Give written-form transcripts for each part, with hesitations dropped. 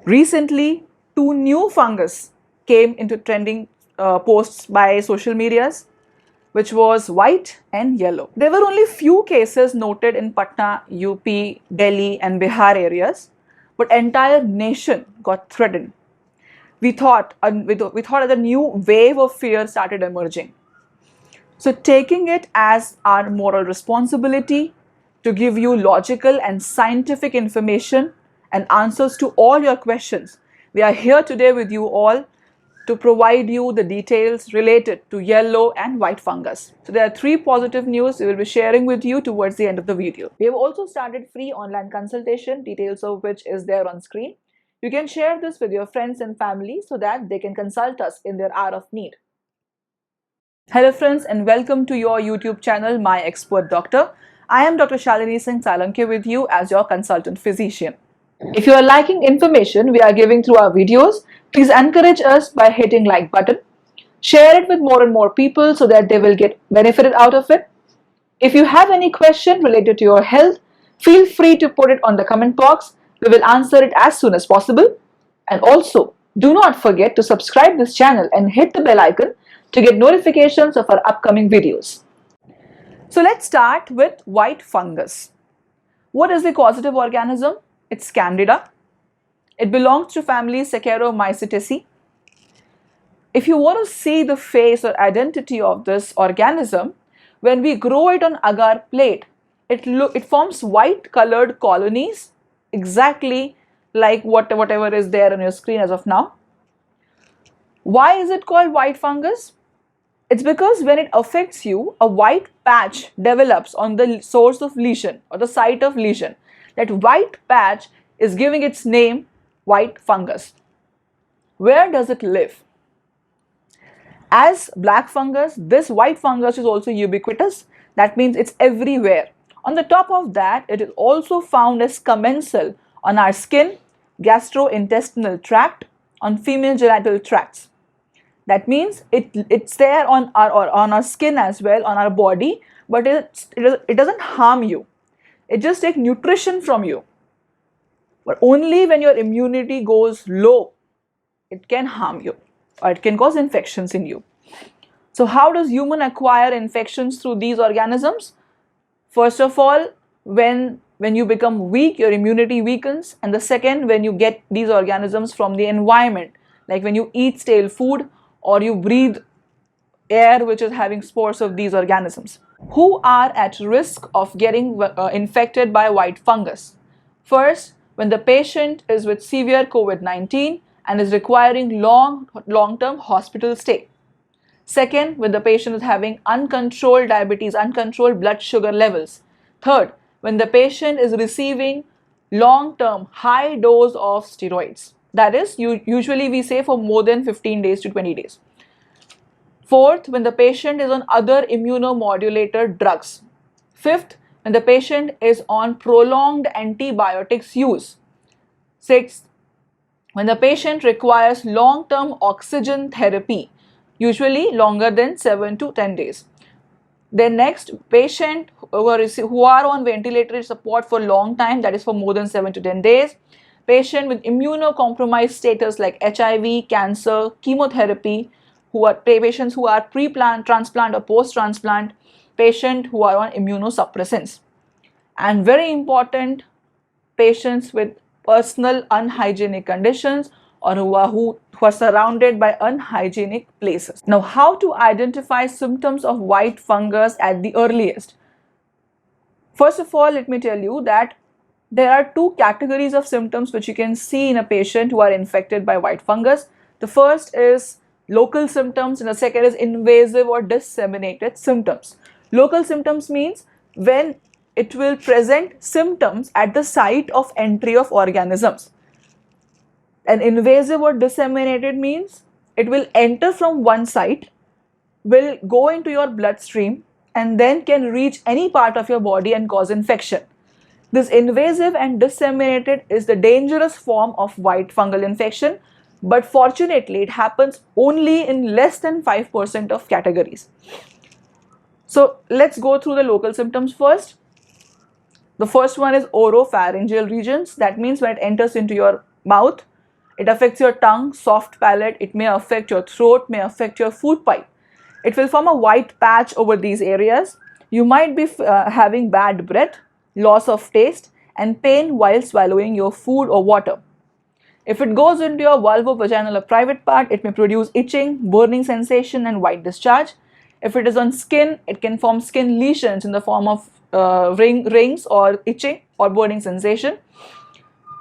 Recently, two new fungus came into trending posts by social medias, which was white and yellow. There were only few cases noted in Patna, UP, Delhi and Bihar areas, but entire nation got threatened. We thought that a new wave of fear started emerging. So, taking it as our moral responsibility to give you logical and scientific information and answers to all your questions, we are here today with you all to provide you the details related to yellow and white fungus. So, there are three positive news we will be sharing with you towards the end of the video. We have also started free online consultation, details of which is there on screen. You can share this with your friends and family so that they can consult us in their hour of need. Hello friends and welcome to your YouTube channel My Expert Doctor. I am Dr. Shalini Singh Salanke with you as your consultant physician. If you are liking information we are giving through our videos, please encourage us by hitting like button. Share it with more and more people so that they will get benefited out of it. If you have any question related to your health, feel free to put it on the comment box. We will answer it as soon as possible. And also, do not forget to subscribe this channel and hit the bell icon to get notifications of our upcoming videos. So let's start with white fungus. What is the causative organism? It's Candida. It belongs to family Saccharomycetaceae. If you want to see the face or identity of this organism, when we grow it on agar plate, it forms white colored colonies, exactly like whatever is there on your screen as of now. Why is it called white fungus? It's because when it affects you, a white patch develops on the source of lesion or the site of lesion. That white patch is giving its name white fungus. Where does it live? As black fungus, this white fungus is also ubiquitous. That means it's everywhere. On the top of that, it is also found as commensal on our skin, gastrointestinal tract, on female genital tracts. That means it's there on our skin as well, on our body, but it doesn't harm you. It just takes nutrition from you. But only when your immunity goes low, it can harm you or it can cause infections in you. So how does human acquire infections through these organisms? First of all, when you become weak, your immunity weakens. And the second, when you get these organisms from the environment, like when you eat stale food, or you breathe air which is having spores of these organisms. Who are at risk of getting infected by white fungus? First, when the patient is with severe COVID-19 and is requiring long-term hospital stay. Second, when the patient is having uncontrolled diabetes, uncontrolled blood sugar levels. Third, when the patient is receiving long-term high dose of steroids. That is, usually we say for more than 15 days to 20 days. Fourth, when the patient is on other immunomodulator drugs. Fifth, when the patient is on prolonged antibiotics use. Sixth, when the patient requires long-term oxygen therapy, usually longer than 7 to 10 days. Then next, patient who are on ventilator support for long time, that is for more than 7 to 10 days. Patient with immunocompromised status like HIV, cancer, chemotherapy, patients who are pre-transplant or post-transplant, patients who are on immunosuppressants. And very important, patients with personal unhygienic conditions or who are surrounded by unhygienic places. Now, how to identify symptoms of white fungus at the earliest? First of all, let me tell you that there are two categories of symptoms which you can see in a patient who are infected by white fungus. The first is local symptoms and the second is invasive or disseminated symptoms. Local symptoms means when it will present symptoms at the site of entry of organisms. And invasive or disseminated means it will enter from one site, will go into your bloodstream and then can reach any part of your body and cause infection. This invasive and disseminated is the dangerous form of white fungal infection, but fortunately it happens only in less than 5% of categories. So let's go through the local symptoms first. The first one is oropharyngeal regions. That means when it enters into your mouth, It affects your tongue, soft palate, it may affect your throat, may affect your food pipe. It will form a white patch over these areas. You might be having bad breath, loss of taste, and pain while swallowing your food or water. If it goes into your vulvovaginal or private part, it may produce itching, burning sensation, and white discharge. If it is on skin, it can form skin lesions in the form of rings or itching or burning sensation.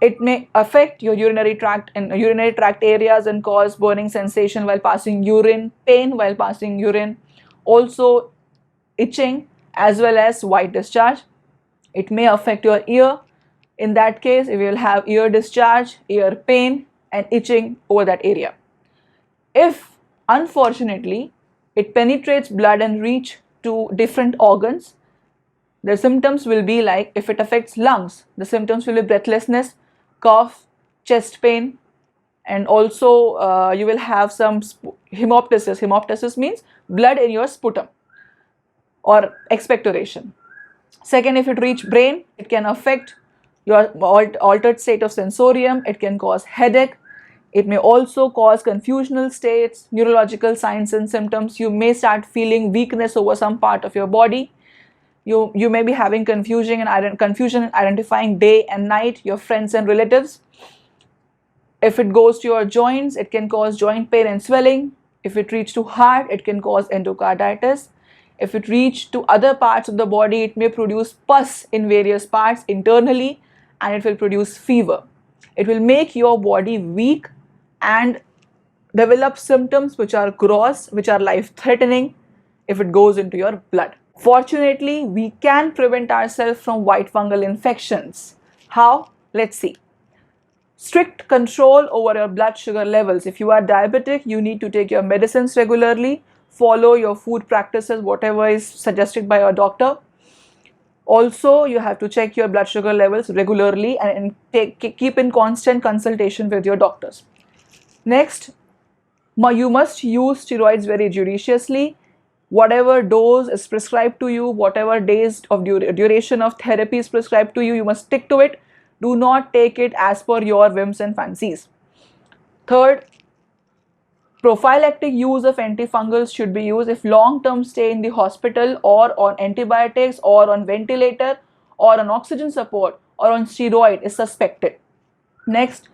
It may affect your urinary tract and urinary tract areas and cause burning sensation while passing urine, pain while passing urine, also itching as well as white discharge. It may affect your ear. In that case, you will have ear discharge, ear pain, and itching over that area. If unfortunately it penetrates blood and reach to different organs, the symptoms will be like, if it affects lungs, the symptoms will be breathlessness, cough, chest pain, and also you will have some hemoptysis. Hemoptysis means blood in your sputum or expectoration. Second, if it reach brain, it can affect your altered state of sensorium. It can cause headache. It may also cause confusional states, neurological signs and symptoms. You may start feeling weakness over some part of your body. You may be having confusion in identifying day and night, your friends and relatives. If it goes to your joints, it can cause joint pain and swelling. If it reaches to heart, it can cause endocarditis. If it reaches to other parts of the body, it may produce pus in various parts internally, and it will produce fever. It will make your body weak and develop symptoms which are gross, which are life-threatening if it goes into your blood. Fortunately, we can prevent ourselves from white fungal infections. How? Let's see. Strict control over your blood sugar levels. If you are diabetic, you need to take your medicines regularly, follow your food practices, whatever is suggested by your doctor. Also, you have to check your blood sugar levels regularly and keep in constant consultation with your doctors. Next, you must use steroids very judiciously. Whatever dose is prescribed to you, whatever days of duration of therapy is prescribed to you, you must stick to it. Do not take it as per your whims and fancies. Third, prophylactic use of antifungals should be used if long-term stay in the hospital or on antibiotics or on ventilator or on oxygen support or on steroid is suspected. Next,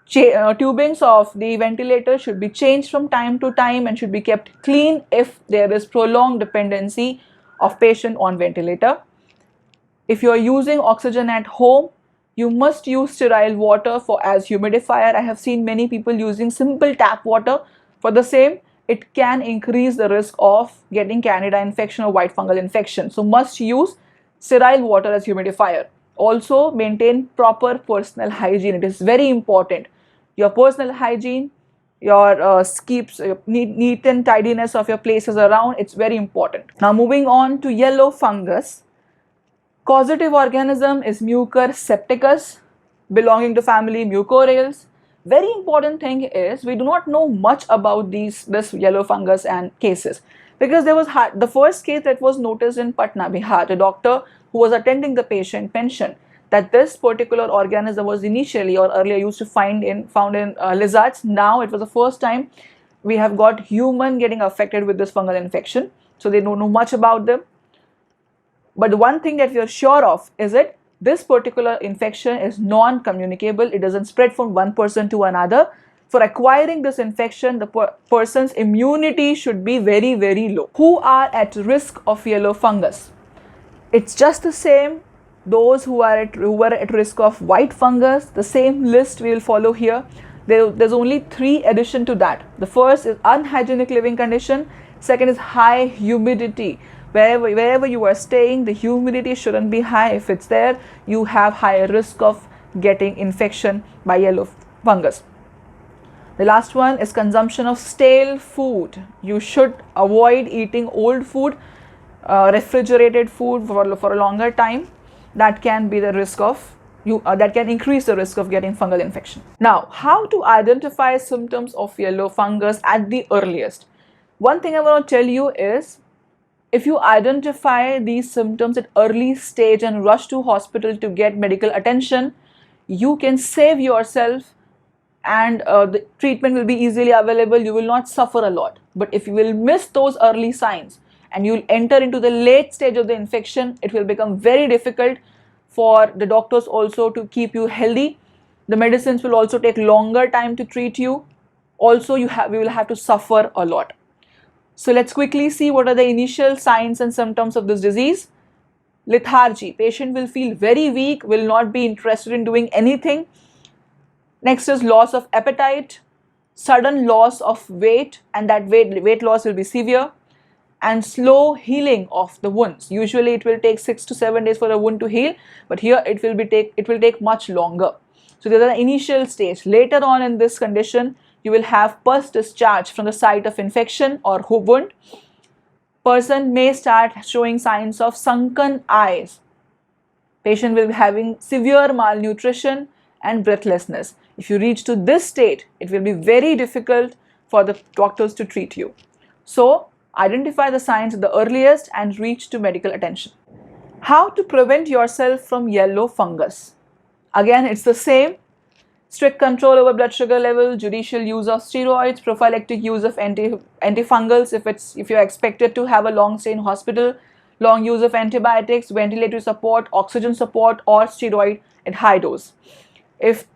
tubings of the ventilator should be changed from time to time and should be kept clean if there is prolonged dependency of patient on ventilator. If you are using oxygen at home, you must use sterile water as humidifier. I have seen many people using simple tap water for the same. It can increase the risk of getting candida infection or white fungal infection. So must use sterile water as humidifier. Also maintain proper personal hygiene. It is very important. Your personal hygiene, your neat and tidiness of your places around, it's very important. Now moving on to yellow fungus. Causative organism is Mucor septicus, belonging to family Mucorales. Very important thing is we do not know much about this yellow fungus and cases, because there was the first case that was noticed in Patna, Bihar. A doctor who was attending the patient mentioned that this particular organism was initially or earlier used to found in lizards. Now it was the first time we have got human getting affected with this fungal infection. So they don't know much about them. But the one thing that we are sure of is that this particular infection is non-communicable. It doesn't spread from one person to another. For acquiring this infection, the person's immunity should be very, very low. Who are at risk of yellow fungus? It's just the same. Those who are at risk of white fungus, the same list we will follow here. There's only 3 addition to that. The first is unhygienic living condition. Second is high humidity. Wherever you are staying, the humidity shouldn't be high. If it's there, you have higher risk of getting infection by yellow fungus. The last one is consumption of stale food. You should avoid eating old food, refrigerated food for a longer time. That can be the risk of that can increase the risk of getting fungal infection. Now, how to identify symptoms of yellow fungus at the earliest? One thing I want to tell you is, if you identify these symptoms at early stage and rush to hospital to get medical attention, you can save yourself and the treatment will be easily available, you will not suffer a lot. But if you will miss those early signs and you will enter into the late stage of the infection, it will become very difficult for the doctors also to keep you healthy. The medicines will also take longer time to treat you. Also, we will have to suffer a lot. So let's quickly see what are the initial signs and symptoms of this disease. Lethargy. Patient will feel very weak, will not be interested in doing anything. Next is loss of appetite, sudden loss of weight, and that weight loss will be severe, and slow healing of the wounds. Usually it will take 6 to 7 days for a wound to heal, but here it will take much longer. So these are the initial stage. Later on in this condition, you will have pus discharge from the site of infection or wound. Person may start showing signs of sunken eyes. Patient will be having severe malnutrition and breathlessness. If you reach to this state, it will be very difficult for the doctors to treat you. So, identify the signs at the earliest and reach to medical attention. How to prevent yourself from yellow fungus? Again, it's the same. Strict control over blood sugar level, judicial use of steroids, prophylactic use of antifungals if you're expected to have a long stay in hospital, long use of antibiotics, ventilator support, oxygen support, or steroid at high dose. If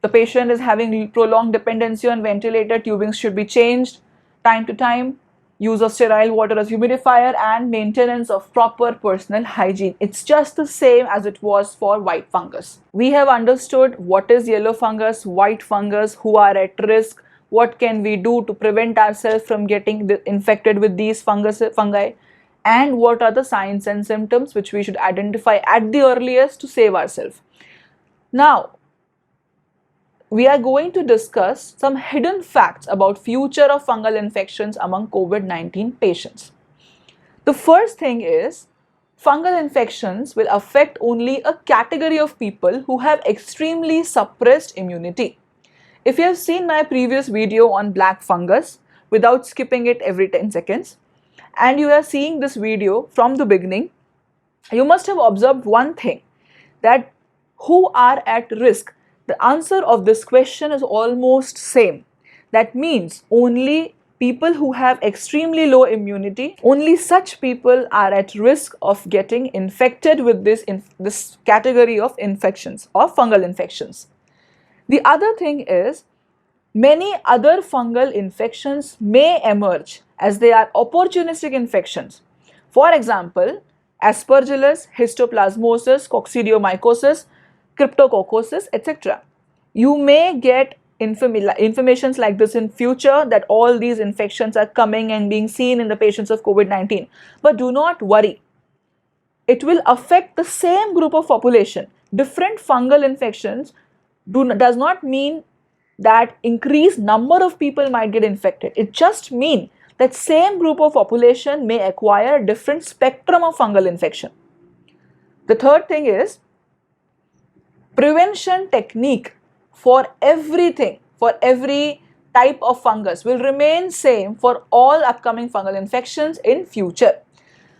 the patient is having prolonged dependency on ventilator, tubings should be changed time to time. Use of sterile water as humidifier and maintenance of proper personal hygiene. It's just the same as it was for white fungus. We have understood what is yellow fungus, white fungus, who are at risk, what can we do to prevent ourselves from getting infected with these fungi, and what are the signs and symptoms which we should identify at the earliest to save ourselves. Now, we are going to discuss some hidden facts about future of fungal infections among COVID-19 patients. The first thing is, fungal infections will affect only a category of people who have extremely suppressed immunity. If you have seen my previous video on black fungus without skipping it every 10 seconds, and you are seeing this video from the beginning, you must have observed one thing, that who are at risk. The answer of this question is almost same. That means only people who have extremely low immunity, only such people are at risk of getting infected with this category of infections or fungal infections. The other thing is, many other fungal infections may emerge as they are opportunistic infections. For example, Aspergillus, histoplasmosis, coccidiomycosis, cryptococcosis, etc. You may get informations like this in future, that all these infections are coming and being seen in the patients of COVID-19. But do not worry. It will affect the same group of population. Different fungal infections does not mean that increased number of people might get infected. It just means that same group of population may acquire a different spectrum of fungal infection. The third thing is, prevention technique for everything, for every type of fungus will remain same for all upcoming fungal infections in future.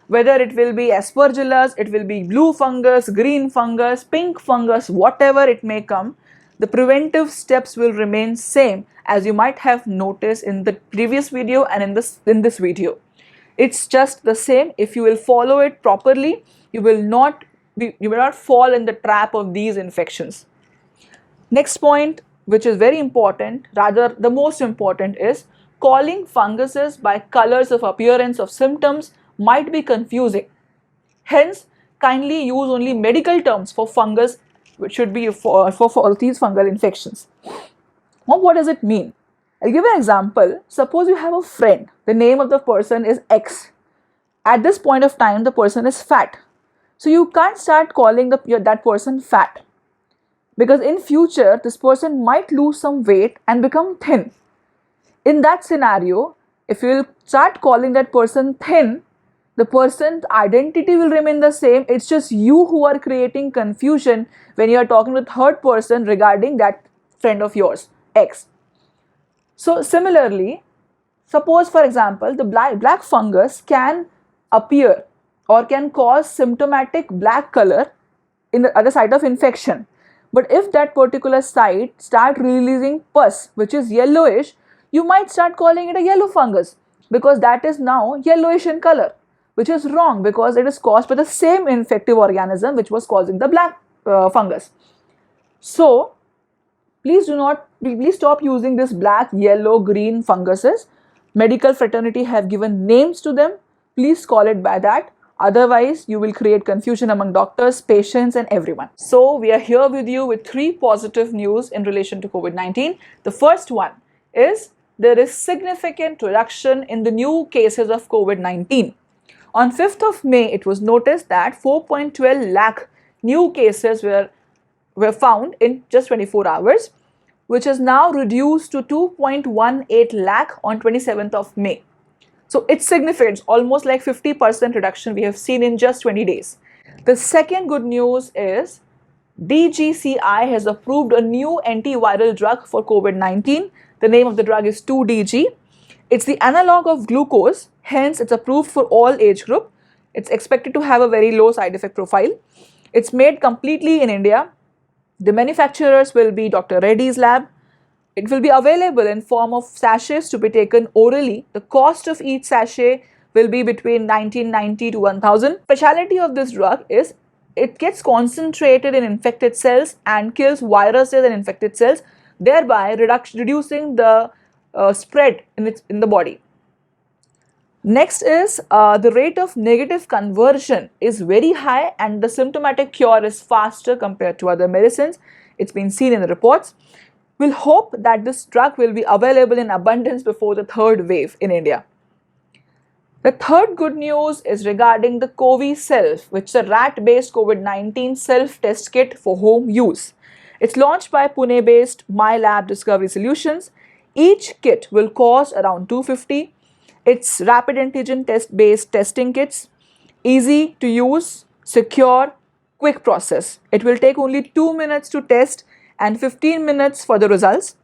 Whether it will be Aspergillus, it will be blue fungus, green fungus, pink fungus, whatever it may come, the preventive steps will remain same, as you might have noticed in the previous video and in this video. It's just the same. If you will follow it properly, you will not fall in the trap of these infections. Next point, which is very important, rather the most important, is calling funguses by colors of appearance of symptoms might be confusing. Hence, kindly use only medical terms for fungus, which should be for these fungal infections. Now, what does it mean? I'll give an example. Suppose you have a friend. The name of the person is X. At this point of time, the person is fat. So you can't start calling that person fat, because in future this person might lose some weight and become thin. In that scenario, if you will start calling that person thin, the person's identity will remain the same. It's just you who are creating confusion when you are talking with third person regarding that friend of yours, X. So similarly, suppose for example, the black fungus can appear or can cause symptomatic black color at the site of infection. But if that particular site start releasing pus, which is yellowish, you might start calling it a yellow fungus because that is now yellowish in color, which is wrong because it is caused by the same infective organism which was causing the black fungus. So please stop using this black, yellow, green funguses. Medical fraternity have given names to them. Please call it by that. Otherwise, you will create confusion among doctors, patients, and everyone. So, we are here with you with 3 positive news in relation to COVID-19. The first one is there is significant reduction in the new cases of COVID-19. On 5th of May, it was noticed that 4.12 lakh new cases were found in just 24 hours, which is now reduced to 2.18 lakh on 27th of May. So it's significant, almost like 50% reduction we have seen in just 20 days. The second good news is DGCI has approved a new antiviral drug for COVID-19. The name of the drug is 2DG. It's the analog of glucose, hence it's approved for all age group. It's expected to have a very low side effect profile. It's made completely in India. The manufacturers will be Dr. Reddy's lab. It will be available in form of sachets to be taken orally. The cost of each sachet will be between 1990 to 1000. Speciality of this drug is it gets concentrated in infected cells and kills viruses and infected cells, thereby reducing the spread in the body. Next is the rate of negative conversion is very high and the symptomatic cure is faster compared to other medicines. It's been seen in the reports. We'll hope that this drug will be available in abundance before the third wave in India. The third good news is regarding the CoviSelf, which is a rat-based COVID-19 self-test kit for home use. It's launched by Pune-based MyLab Discovery Solutions. Each kit will cost around 250. It's rapid antigen test-based testing kits, easy to use, secure, quick process. It will take only 2 minutes to test and 15 minutes for the results.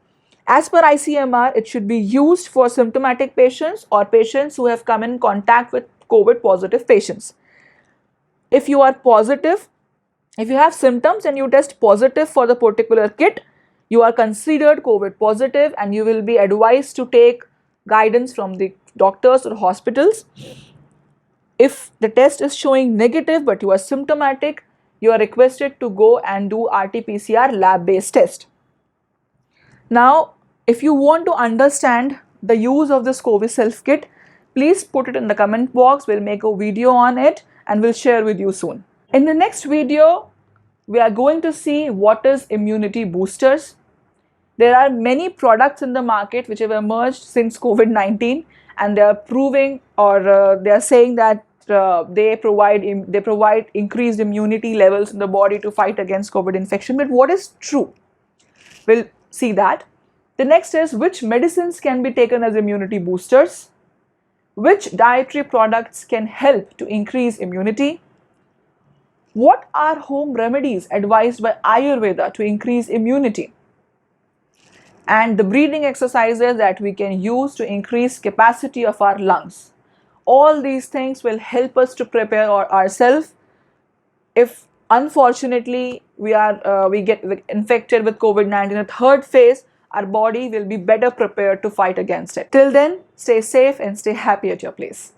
As per ICMR, it should be used for symptomatic patients or patients who have come in contact with COVID positive patients. If you are positive, if you have symptoms and you test positive for the particular kit, you are considered COVID positive and you will be advised to take guidance from the doctors or hospitals. If the test is showing negative but you are symptomatic, you are requested to go and do RT-PCR lab-based test. Now, if you want to understand the use of this CoviSelf kit, please put it in the comment box. We'll make a video on it and we'll share with you soon. In the next video, we are going to see what is immunity boosters. There are many products in the market which have emerged since COVID-19 and they are proving or they are saying that they provide increased immunity levels in the body to fight against COVID infection. But what is true? We'll see that. The next is which medicines can be taken as immunity boosters, which dietary products can help to increase immunity, what are home remedies advised by Ayurveda to increase immunity, and the breathing exercises that we can use to increase capacity of our lungs. All these things will help us to prepare ourselves if unfortunately we get infected with COVID-19 in the third phase. Our body will be better prepared to fight against it. Till then, stay safe and stay happy at your place.